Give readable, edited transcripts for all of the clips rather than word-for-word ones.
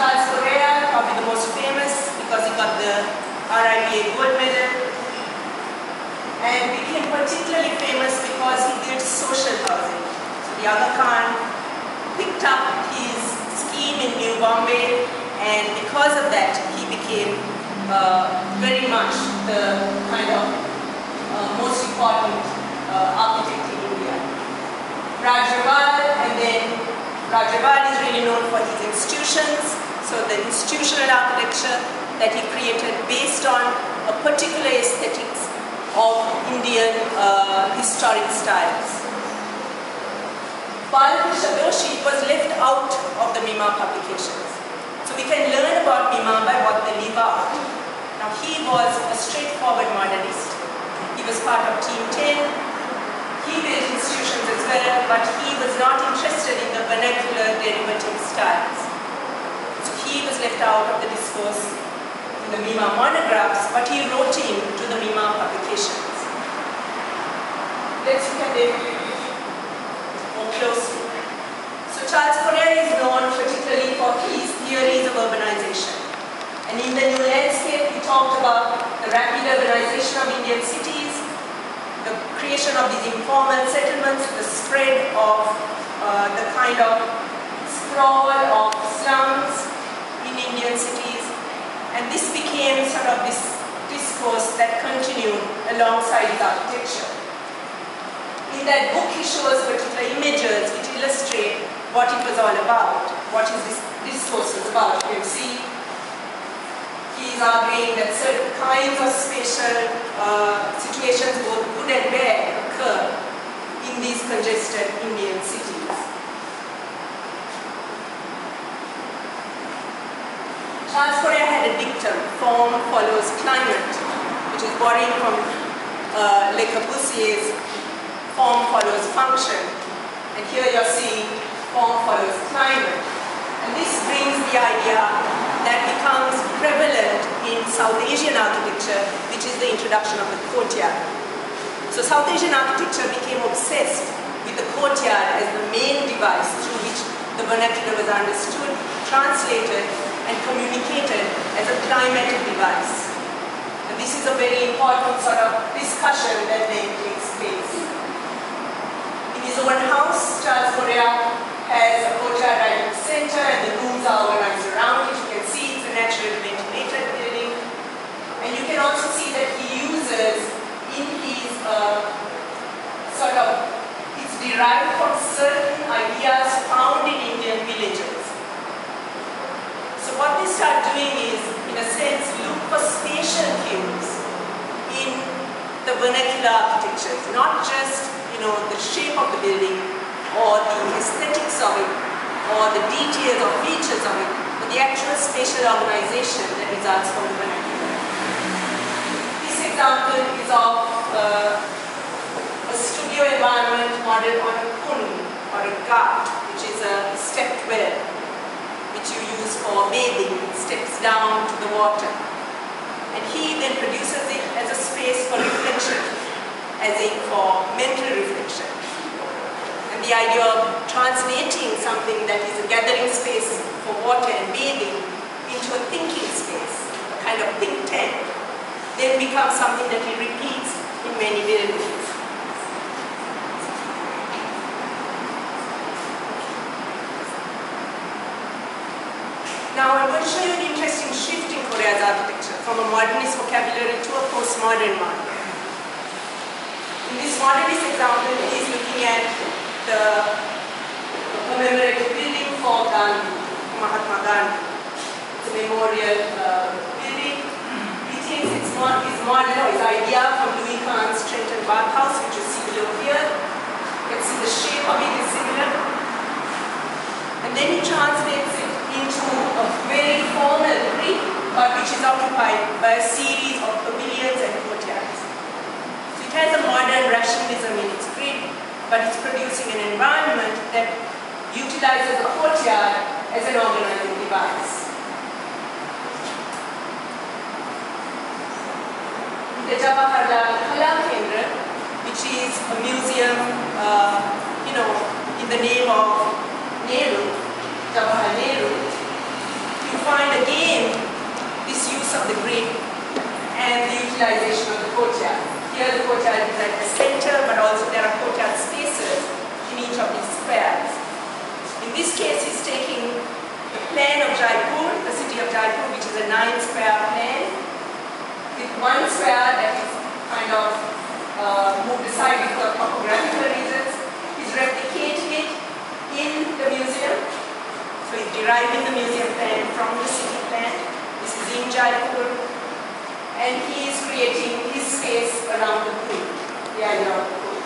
Charles Correa, probably the most famous because he got the RIBA gold medal, and became particularly famous because he did social housing. So the Aga Khan picked up his scheme in New Bombay, and because of that he became very much the kind of most important architect in India. And then Rajawal is really known for his institutions, so the institutional architecture that he created based on a particular aesthetics of Indian historic styles. Balakrishna Doshi was left out of the Mima publications. So we can learn about Mima by what they leave out. Now he was a straightforward modernist. He was part of Team 10. He built institutions as well, but he was not interested in the vernacular derivative styles. So he was left out of the discourse in the Mima monographs, but he wrote into the Mima publications. Let's look at them more closely. So Charles Correa is known particularly for his theories of urbanization. And in the New Landscape, he talked about the rapid urbanization of Indian cities, the creation of these informal settlements, the spread of the kind of sprawl of slums in Indian cities, and this became sort of this discourse that continued alongside his architecture. In that book he shows particular images which illustrate what it was all about, what this discourse was about. You can see he is arguing that certain kinds of spatial situations, both good and bad, occur in these congested Indian cities. Charles Correa had a dictum, form follows climate, which is borrowing from Le Corbusier's form follows function. And here you're seeing form follows climate. And this brings the idea that becomes prevalent in South Asian architecture, which is the introduction of the courtyard. So South Asian architecture became obsessed with the courtyard as the main device through which the vernacular was understood, translated, and communicated as a climatic device. And this is a very important sort of discussion that then takes place. In his own house, Charles Correa has a courtyard right in the center, and the rooms are organized around it. You can see it's a naturally ventilated building. And you can also see that he uses in his it's derived from certain ideas found in Indian villages. So what they start doing is, in a sense, look for spatial cues in the vernacular architectures, not just the shape of the building or the aesthetics of it or the details or features of it, but the actual spatial organization that results from the vernacular. This example is of a studio environment modeled on a kund or a ghat, which is a stepped well, which you use for bathing, steps down to the water. And he then produces it as a space for reflection, as in for mental reflection. And the idea of translating something that is a gathering space for water and bathing into a thinking space, a kind of think tank, then becomes something that he repeats in many buildings. Now I'm going to show you an interesting shift in Correa's architecture from a modernist vocabulary to a postmodern one. In this modernist example, he is looking at the commemorative building for Gandhi, Mahatma Gandhi. It's a memorial building. He thinks it's his model or his idea from Louis Kahn's Trenton bathhouse, which you see below here. You can see the shape of it is similar. And then he translates it into a very formal Greek, but which is occupied by a series of pavilions and courtyards. So it has a modern rationalism in its grid, but it's producing an environment that utilizes a courtyard as an organizing device. The Jawaharlal Kala Kendra, which is a museum, in the name of Nehru, Jawaharlal Nehru, you utilization of the courtyard. Here the courtyard is at the center, but also there are courtyard spaces in each of these squares. In this case, he's taking the plan of Jaipur, the city of Jaipur, which is a 9-square plan, with one square that is kind of moved aside because of topographical reasons. He's replicating it in the museum. So he's deriving the museum plan from the city plan. This is in Jaipur. And he is creating his space around the pool, the idea of the pool.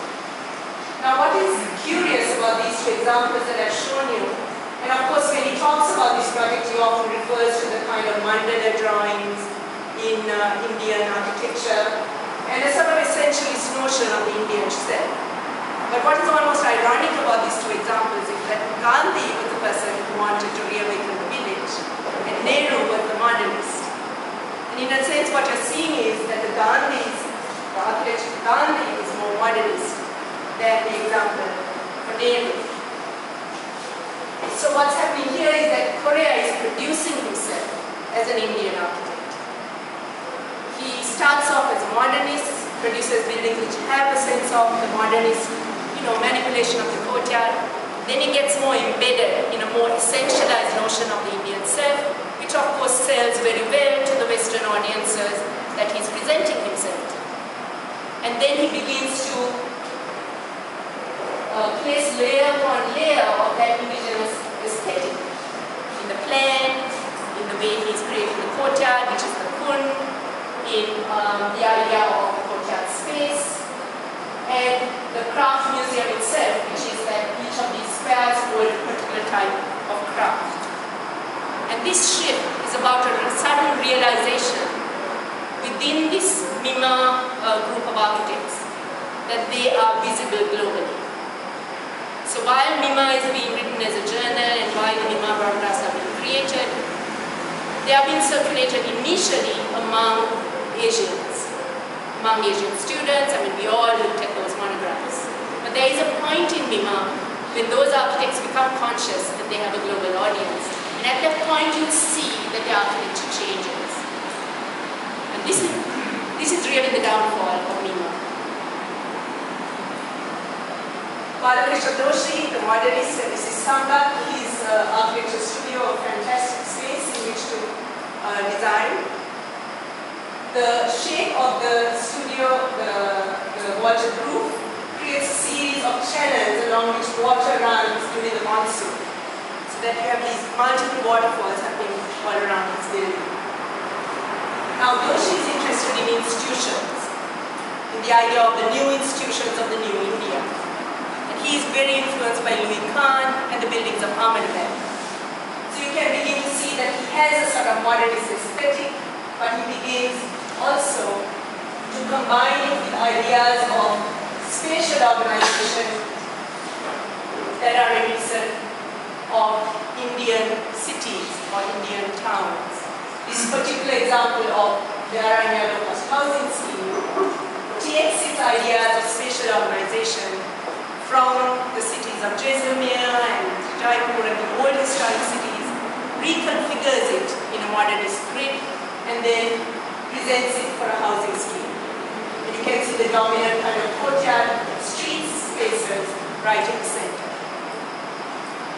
Now what is curious about these two examples that I've shown you, and of course when he talks about this project he often refers to the kind of mandala drawings in Indian architecture and a sort of essentialist notion of the Indian self. But what is almost ironic about these two examples is that Gandhi was the person who wanted to reawaken the village and Nehru was the modernist. And in a sense what you're seeing is that the architecture of Gandhi is more modernist than the example for Nehru. So what's happening here is that Korea is producing himself as an Indian architect. He starts off as a modernist, produces buildings which have a sense of the modernist, manipulation of the courtyard. Then he gets more embedded in a more essentialized notion of the Indian self, which of course sells very well to the Western audiences that he's presenting himself to. And then he begins to place layer upon layer of that indigenous aesthetic in the plan, in the way he's creating the courtyard, which is the kun, in the idea of the courtyard space, and the craft museum itself, which is that each of these squares hold a particular type of craft. And this shift is about a sudden realization within this MIMA group of architects that they are visible globally. So while MIMA is being written as a journal and while the MIMA broadcasts are being created, they are being circulated initially among Asians, among Asian students. I mean, we all looked at those monographs. But there is a point in MIMA when those architects become conscious that they have a global audience. And at that point you see that the architecture changes. And this is really the downfall of MIMA. Balakrishna Doshi, the modernist, and this is Samba, his architecture studio, a fantastic space in which to design. The shape of the studio, the waterproof, creates a series of channels along which water runs during the monsoon. So that you have these multiple waterfalls happening all around this building. Now Doshi is interested in institutions, in the idea of the new institutions of the new India. And he is very influenced by Louis Kahn and the buildings of Ahmedabad. So you can begin to see that he has a sort of modernist aesthetic, but he begins also to combine it with ideas of spatial organization that are reminiscent of Indian cities or Indian towns. This particular example of the Aranya low-cost housing scheme takes its ideas of spatial organization from the cities of Jaisalmer and Jaipur and the old historic cities, reconfigures it in a modernist grid, and then presents it for a housing scheme. And you can see the dominant kind of courtyard, street spaces right in the center.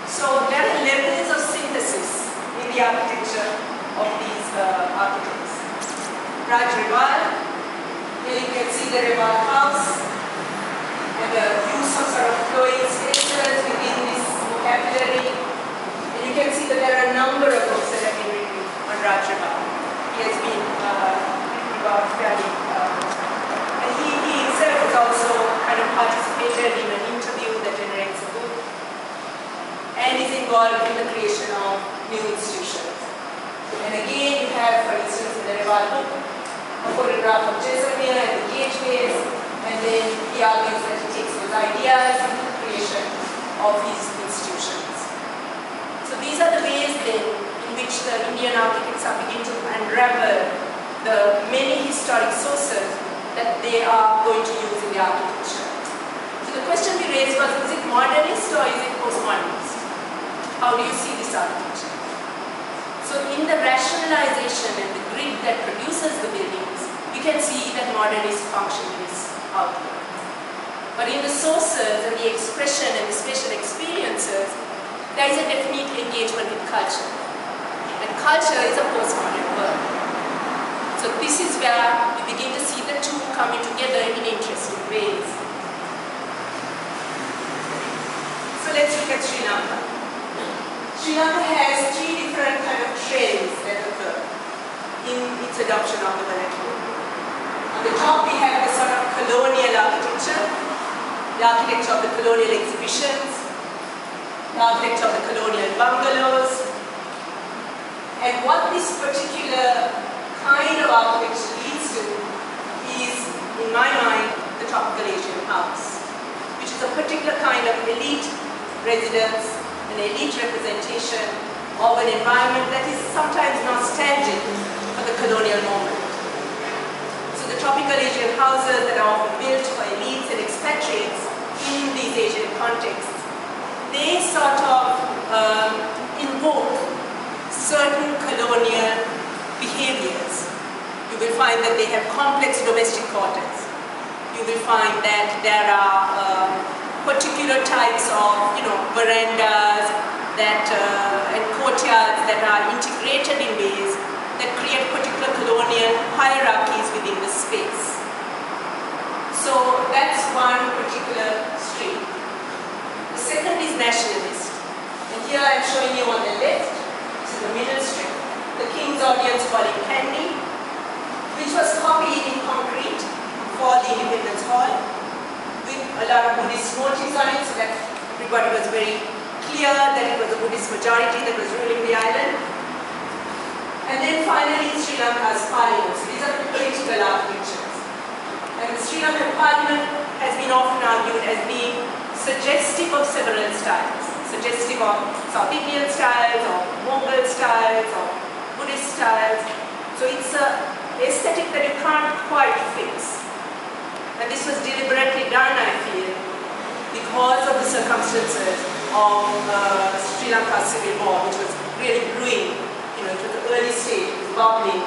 So there are levels of synthesis in the architecture of these architects. Raj Rival, here you can see the Rival house and the use of sort of flowing spaces within this vocabulary. And you can see that there are a number of books that have been written on Raj Rival. He has been written about fairly, and he himself has also kind of participated in an interview that generates a book, and is involved in the creation of new institutions. And again, you have, for instance, in the Rival book, a photograph of Jaisalmer and the gateways, and then he argues that he takes those ideas into the creation of these institutions. So these are the ways then which the Indian architects are beginning to unravel the many historic sources that they are going to use in the architecture. So the question we raised was, is it modernist or is it postmodernist? How do you see this architecture? So in the rationalization and the grid that produces the buildings, we can see that modernist function is outlook. But in the sources and the expression and the special experiences, there is a definite engagement with culture. And culture is a postmodern word. So this is where we begin to see the two coming together in interesting ways. So let's look at Sri Lanka. Sri Lanka has three different kind of trends that occur in its adoption of the vernacular. On the top we have the sort of colonial architecture, the architecture of the colonial exhibitions, the architecture of the colonial bungalows. And what this particular kind of architecture leads to is, in my mind, the tropical Asian house, which is a particular kind of elite residence, an elite representation of an environment that is sometimes nostalgic for the colonial moment. So the tropical Asian houses that are often built for elites and expatriates in these Asian contexts, they sort of invoke certain colonial behaviors. You will find that they have complex domestic quarters. You will find that there are particular types of, verandas and courtyards that are integrated in ways that create particular colonial hierarchies within the space. So that's one particular stream. The second is nationalist. And here I'm showing you on the left, this is the middle strip, the King's Audience Hall in Kandy, which was copied in concrete for the Independence Hall, with a lot of Buddhist motifs on it, so that everybody was very clear that it was a Buddhist majority that was ruling the island. And then finally, Sri Lanka's parliament. So these are the political architectures. And the Sri Lankan parliament has been often argued as being suggestive of several styles. Suggestive of South Indian styles, or Mongol styles, or Buddhist styles. So it's an aesthetic that you can't quite fix. And this was deliberately done, I feel, because of the circumstances of Sri Lanka's civil war, which was really brewing. It was the early stage, it was bubbling.